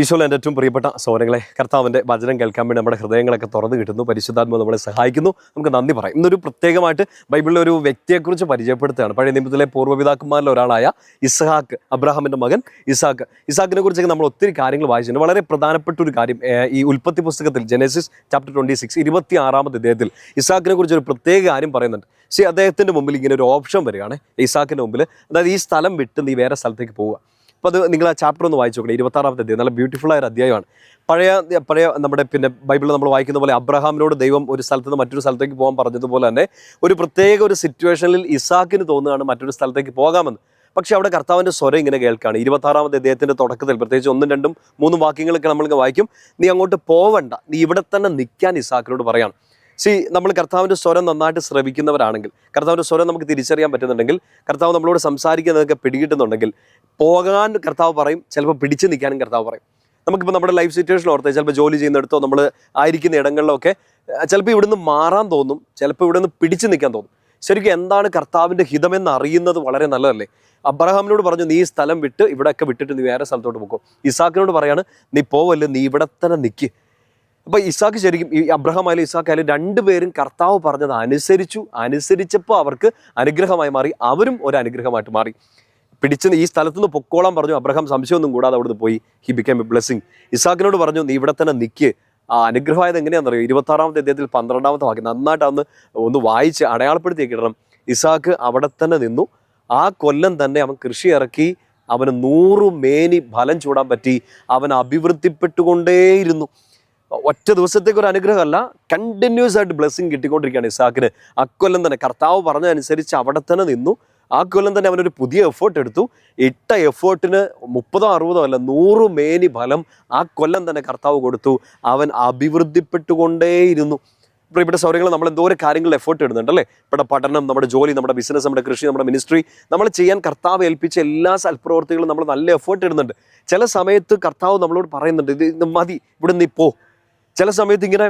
ഈശോയിൽ എൻ്റെ ഏറ്റവും പ്രിയപ്പെട്ട സഹോദരങ്ങളെ, കർത്താവിൻ്റെ വചനം കേൾക്കാൻ വേണ്ടി നമ്മുടെ ഹൃദയങ്ങളൊക്കെ തുറന്നു കിട്ടുന്നു. പരിശുദ്ധാത്മാവ് നമ്മളെ സഹായിക്കുന്നു. നമുക്ക് നന്ദി പറയാം. ഇന്നൊരു പ്രത്യേകമായിട്ട് ബൈബിളിലെ ഒരു വ്യക്തിയെക്കുറിച്ച് പരിചയപ്പെടുത്തുകയാണ്. പഴയ നിയമത്തിലെ പൂർവ്വപിതാക്കന്മാരിൽ ഒരാളായ ഇസ്ഹാക്ക്, അബ്രഹാമിൻ്റെ മകൻ ഇസ്ഹാക്കിനെ കുറിച്ചൊക്കെ നമ്മൾ ഒത്തിരി കാര്യങ്ങൾ വായിച്ചിട്ടുണ്ട്. വളരെ പ്രധാനപ്പെട്ട ഒരു കാര്യം ഈ ഉൽപ്പത്തി പുസ്തകത്തിൽ ജെനസിസ് ചാപ്റ്റർ 26 26-ാമത്തെ അധ്യായത്തിൽ ഇസ്ഹാക്കിനെ കുറിച്ച് ഒരു പ്രത്യേക കാര്യം പറയുന്നുണ്ട്. അദ്ദേഹത്തിൻ്റെ മുമ്പിൽ ഇങ്ങനെ ഒരു ഓപ്ഷൻ വരികയാണ്. ഇസ്ഹാക്കിൻ്റെ മുമ്പിൽ, അതായത് ഈ സ്ഥലം വിട്ട് നീ വേറെ സ്ഥലത്തേക്ക് പോവുക. അപ്പോൾ അത് നിങ്ങൾ ആ ചാപ്റ്റർ ഒന്ന് വായിച്ചു നോക്കണം. 26-ാമത്തെ അധ്യായം നല്ല ബ്യൂട്ടിഫുൾ ആയ ഒരു അധ്യായമാണ്. പഴയ നമ്മുടെ ബൈബിളിൽ നമ്മൾ വായിക്കുന്ന പോലെ അബ്രഹാമിനോട് ദൈവം ഒരു സ്ഥലത്ത് നിന്ന് മറ്റൊരു സ്ഥലത്തേക്ക് പോകാൻ പറഞ്ഞതുപോലെ തന്നെ ഒരു പ്രത്യേക ഒരു സിറ്റുവേഷനിൽ ഇസാക്കിന് തോന്നുകയാണ് മറ്റൊരു സ്ഥലത്തേക്ക് പോകാമെന്ന്. പക്ഷെ അവിടെ കർത്താവിൻ്റെ സ്വരം ഇങ്ങനെ കേൾക്കുകയാണ്. 26-ാമത്തെ അധ്യായത്തിൻ്റെ തുടക്കത്തിൽ പ്രത്യേകിച്ച് 1, 2, 3 വാക്യങ്ങളൊക്കെ നമ്മൾക്ക് വായിക്കും. നീ അങ്ങോട്ട് പോവണ്ട, നീ ഇവിടെ തന്നെ നിൽക്കാൻ ഇസാക്കിനോട് പറയാണ്. നമ്മൾ കർത്താവിൻ്റെ സ്വരം നന്നായിട്ട് ശ്രവിക്കുന്നവരാണെങ്കിൽ, കർത്താവിൻ്റെ സ്വരം നമുക്ക് തിരിച്ചറിയാൻ പറ്റുന്നുണ്ടെങ്കിൽ, കർത്താവ് നമ്മളോട് സംസാരിക്കുന്നതൊക്കെ പിടികിട്ടുന്നുണ്ടെങ്കിൽ പോകാൻ കർത്താവ് പറയും. ചിലപ്പോൾ പിടിച്ചു നിൽക്കാനും കർത്താവ് പറയും. നമുക്കിപ്പോൾ നമ്മുടെ ലൈഫ് സിറ്റുവേഷൻ ഓർത്ത് ചിലപ്പോൾ ജോലി ചെയ്യുന്നിടത്തോ നമ്മൾ ആയിരിക്കുന്ന ഇടങ്ങളിലൊക്കെ ചിലപ്പോൾ ഇവിടുന്ന് മാറാൻ തോന്നും, ചിലപ്പോൾ ഇവിടെ നിന്ന് പിടിച്ചു നിൽക്കാൻ തോന്നും. ശരിക്കും എന്താണ് കർത്താവിൻ്റെ ഹിതമെന്ന് അറിയുന്നത് വളരെ നല്ലതല്ലേ? അബ്രഹാമിനോട് പറഞ്ഞു, നീ സ്ഥലം വിട്ട് ഇവിടെയൊക്കെ വിട്ടിട്ട് നീ വേറെ സ്ഥലത്തോട്ട് പോകും. ഇസാക്കിനോട് പറയാണ്, നീ പോവല്ലേ, നീ ഇവിടെ തന്നെ നിൽക്ക്. അപ്പോൾ ഇസാക്ക് ശരിക്കും, ഈ അബ്രഹാം ആയാലും ഇസാക്ക് ആയാലും രണ്ടുപേരും കർത്താവ് പറഞ്ഞത് അനുസരിച്ചപ്പോൾ അവർക്ക് അനുഗ്രഹമായി മാറി. അവരും ഒരു അനുഗ്രഹമായിട്ട് മാറി. ഈ സ്ഥലത്തുനിന്ന് പൊക്കോളാൻ പറഞ്ഞു. അബ്രഹാം സംശയമൊന്നും കൂടാതെ അവിടുന്ന് പോയി. He became a blessing. ഇസാക്കിനോട് പറഞ്ഞു, നീ ഇവിടെ തന്നെ നിൽക്ക്. അനുഗ്രഹമായത് എങ്ങനെയാണെന്നറിയോ? 26-ാമത്തെ അധ്യായത്തിൽ 12-ാമത്തെ വാക്യം നന്നായിട്ട് ഒന്ന് വായിച്ച് അടയാളപ്പെടുത്തിയൊക്കെ ഇടണം. ഇസാക്ക് അവിടെ തന്നെ നിന്നു. ആ കൊല്ലം തന്നെ അവൻ കൃഷി ഇറക്കി. അവന് 100 മേനി ഫലം ചൂടാൻ പറ്റി. അവൻ അഭിവൃദ്ധിപ്പെട്ടുകൊണ്ടേയിരുന്നു. ഒറ്റ ദിവസത്തേക്ക് ഒരു അനുഗ്രഹമല്ല, കണ്ടിന്യൂസ് ആയിട്ട് ബ്ലെസ്സിങ് കിട്ടിക്കൊണ്ടിരിക്കുകയാണ് ഇസാക്കിന്. അക്കൊല്ലം തന്നെ കർത്താവ് പറഞ്ഞതനുസരിച്ച് അവിടെ തന്നെ നിന്നു. ആ കൊല്ലം തന്നെ അവനൊരു പുതിയ എഫേർട്ട് എടുത്തു. ഇട്ട എഫേർട്ടിന് 30 60 അല്ല 100 മേനി ഫലം ആ കൊല്ലം തന്നെ കർത്താവ് കൊടുത്തു. അവൻ അഭിവൃദ്ധിപ്പെട്ടുകൊണ്ടേയിരുന്നു. ഇവിടെ സൗകര്യങ്ങൾ നമ്മൾ എന്തോരം കാര്യങ്ങൾ എഫേർട്ട് ഇടുന്നുണ്ട് അല്ലേ? ഇവിടെ പഠനം, നമ്മുടെ ജോലി, നമ്മുടെ ബിസിനസ്, നമ്മുടെ കൃഷി, നമ്മുടെ മിനിസ്ട്രി, നമ്മൾ ചെയ്യാൻ കർത്താവ് ഏൽപ്പിച്ച എല്ലാ സൽപ്രവർത്തികളും നമ്മൾ നല്ല എഫേർട്ട് ഇടുന്നുണ്ട്. ചില സമയത്ത് കർത്താവ് നമ്മളോട് പറയുന്നുണ്ട്, ഇത് മതി, ഇവിടെ നീ പോ. ചില സമയത്ത് ഇങ്ങനെ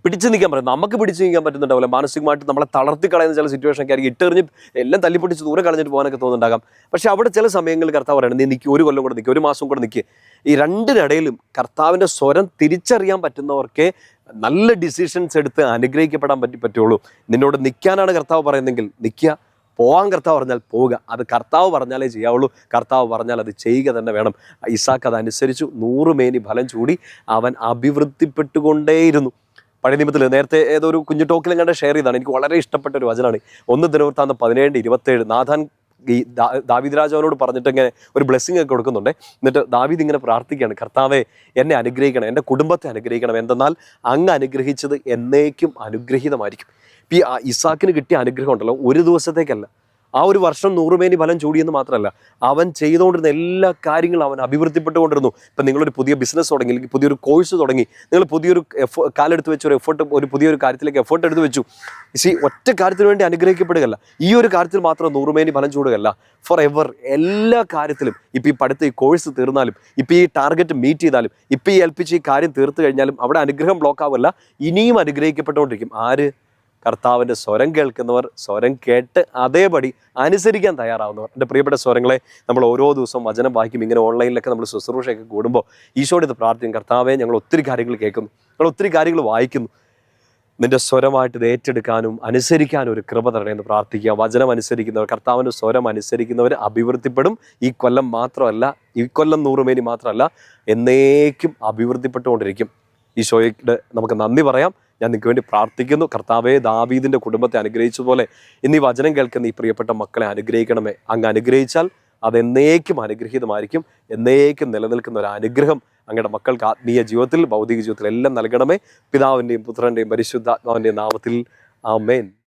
പിടിച്ചു നിൽക്കാൻ പറയും. നമുക്ക് പിടിച്ചു നിൽക്കാൻ പറ്റുന്നുണ്ടാവില്ല. മാനസികമായിട്ട് നമ്മളെ തളർത്തി കളയുന്ന ചില സിറ്റുവേഷനൊക്കെ ആയിരിക്കും. ഇട്ടെറിഞ്ഞ് എല്ലാം തല്ലിപ്പൊട്ടിച്ച് ദൂരെ കളഞ്ഞിട്ട് പോകാനൊക്കെ തോന്നുന്നുണ്ടാകാം. പക്ഷെ അവിടെ ചില സമയങ്ങളിൽ കർത്താവ് പറയണം, നീ നിൽക്കുക, 1 കൊല്ലം കൂടെ നിൽക്കുക, 1 മാസം കൂടെ നിൽക്കുക. ഈ രണ്ടിനിടയിലും കർത്താവിൻ്റെ സ്വരം തിരിച്ചറിയാൻ പറ്റുന്നവർക്കേ നല്ല ഡിസിഷൻസ് എടുത്ത് അനുഗ്രഹിക്കപ്പെടാൻ പറ്റുള്ളൂ. നിന്നോട് നിൽക്കാനാണ് കർത്താവ് പറയുന്നതെങ്കിൽ നിൽക്കുക, പോകാൻ കർത്താവ് പറഞ്ഞാൽ പോവുക. അത് കർത്താവ് പറഞ്ഞാലേ ചെയ്യാവുള്ളൂ. കർത്താവ് പറഞ്ഞാൽ അത് ചെയ്യുക തന്നെ വേണം. ഇസാക്ക് അതനുസരിച്ചു. 100 മേനി ഫലം ചൂടി അവൻ അഭിവൃദ്ധിപ്പെട്ടുകൊണ്ടേയിരുന്നു. പഴയ നിയമത്തിൽ നേരത്തെ ഏതൊരു കുഞ്ഞു ടോക്കിലും കണ്ട് ഷെയർ ചെയ്താണ്. എനിക്ക് വളരെ ഇഷ്ടപ്പെട്ട ഒരു വചനമാണ്. 1 ദിനവൃത്താന്തം 17-27 നാഥാൻ ഈ ദാവീദ് രാജാവിനോട് പറഞ്ഞിട്ട് ഇങ്ങനെ ഒരു ബ്ലെസ്സിങ് ഒക്കെ കൊടുക്കുന്നുണ്ട്. എന്നിട്ട് ദാവീദ് ഇങ്ങനെ പ്രാർത്ഥിക്കുകയാണ്, കർത്താവെ എന്നെ അനുഗ്രഹിക്കണം, എൻ്റെ കുടുംബത്തെ അനുഗ്രഹിക്കണം, എന്തെന്നാൽ അങ്ങ് അനുഗ്രഹിച്ചത് എന്നേക്കും അനുഗ്രഹീതമായിരിക്കും. ഈ ഇസാക്കിന് കിട്ടിയ അനുഗ്രഹം ഉണ്ടല്ലോ, ഒരു ദിവസത്തേക്കല്ല, ആ ഒരു വർഷം 100 മേനി ഫലം ചൂടിയെന്ന് മാത്രമല്ല, അവൻ ചെയ്തുകൊണ്ടിരുന്ന എല്ലാ കാര്യങ്ങളും അവൻ അഭിവൃദ്ധിപ്പെട്ടുകൊണ്ടിരുന്നു. ഇപ്പം നിങ്ങളൊരു പുതിയ ബിസിനസ് തുടങ്ങി, അല്ലെങ്കിൽ പുതിയൊരു കോഴ്സ് തുടങ്ങി, നിങ്ങൾ പുതിയൊരു കാലെടുത്ത് വെച്ച ഒരു പുതിയൊരു കാര്യത്തിലേക്ക് എഫേർട്ട് എടുത്ത് വെച്ചു. ഒറ്റ കാര്യത്തിന് വേണ്ടി അനുഗ്രഹിക്കപ്പെടുകയല്ല, ഈ ഒരു കാര്യത്തിൽ മാത്രം 100 മേനി ഫലം ചൂടുകയല്ല, ഫോർ എവർ എല്ലാ കാര്യത്തിലും. ഇപ്പം ഈ പഠിത്ത ഈ കോഴ്സ് തീർന്നാലും, ഇപ്പം ഈ ടാർഗറ്റ് മീറ്റ് ചെയ്താലും, ഇപ്പം ഈ ഏൽപ്പിച്ച് ഈ കാര്യം തീർത്തു കഴിഞ്ഞാലും അവിടെ അനുഗ്രഹം ബ്ലോക്ക് ആവല്ല, ഇനിയും അനുഗ്രഹിക്കപ്പെട്ടുകൊണ്ടിരിക്കും. ആര്? കർത്താവിൻ്റെ സ്വരം കേൾക്കുന്നവർ, സ്വരം കേട്ട് അതേപടി അനുസരിക്കാൻ തയ്യാറാവുന്നവർ. എൻ്റെ പ്രിയപ്പെട്ട സ്വരങ്ങളെ, നമ്മൾ ഓരോ ദിവസവും വചനം വായിക്കും. ഇങ്ങനെ ഓൺലൈനിലൊക്കെ നമ്മൾ ശുശ്രൂഷയൊക്കെ കൂടുമ്പോൾ ഈശോയുടെ ഇത് പ്രാർത്ഥിക്കും, കർത്താവെ ഞങ്ങൾ ഒത്തിരി കാര്യങ്ങൾ കേൾക്കുന്നു, ഞങ്ങൾ ഒത്തിരി കാര്യങ്ങൾ വായിക്കുന്നു, നിൻ്റെ സ്വരമായിട്ട് ഇത് ഏറ്റെടുക്കാനും അനുസരിക്കാനും ഒരു കൃപ തരണമെന്ന് പ്രാർത്ഥിക്കുക. വചനം അനുസരിക്കുന്നവർ, കർത്താവിൻ്റെ സ്വരം അനുസരിക്കുന്നവർ അഭിവൃദ്ധിപ്പെടും. ഈ കൊല്ലം മാത്രമല്ല, ഈ കൊല്ലം 100 മേനി മാത്രമല്ല, എന്നേക്കും അഭിവൃദ്ധിപ്പെട്ടുകൊണ്ടിരിക്കും. ഈശോയുടെ നമുക്ക് നന്ദി പറയാം. ഞാൻ നിങ്ങൾക്ക് വേണ്ടി പ്രാർത്ഥിക്കുന്നു. കർത്താവെ, ദാവീദിൻ്റെ കുടുംബത്തെ അനുഗ്രഹിച്ചതുപോലെ ഇന്ന് ഈ വചനം കേൾക്കുന്ന ഈ പ്രിയപ്പെട്ട മക്കളെ അനുഗ്രഹിക്കണമേ. അങ്ങ് അനുഗ്രഹിച്ചാൽ അത് എന്നേക്കും അനുഗ്രഹീതമായിരിക്കും. എന്നേക്കും നിലനിൽക്കുന്ന ഒരു അനുഗ്രഹം അങ്ങയുടെ മക്കൾക്ക് ആത്മീയ ജീവിതത്തിൽ, ഭൗതിക ജീവിതത്തിൽ എല്ലാം നൽകണമേ. പിതാവിൻ്റെയും പുത്രൻ്റെയും പരിശുദ്ധാത്മാവിൻ്റെയും നാമത്തിൽ ആമേൻ.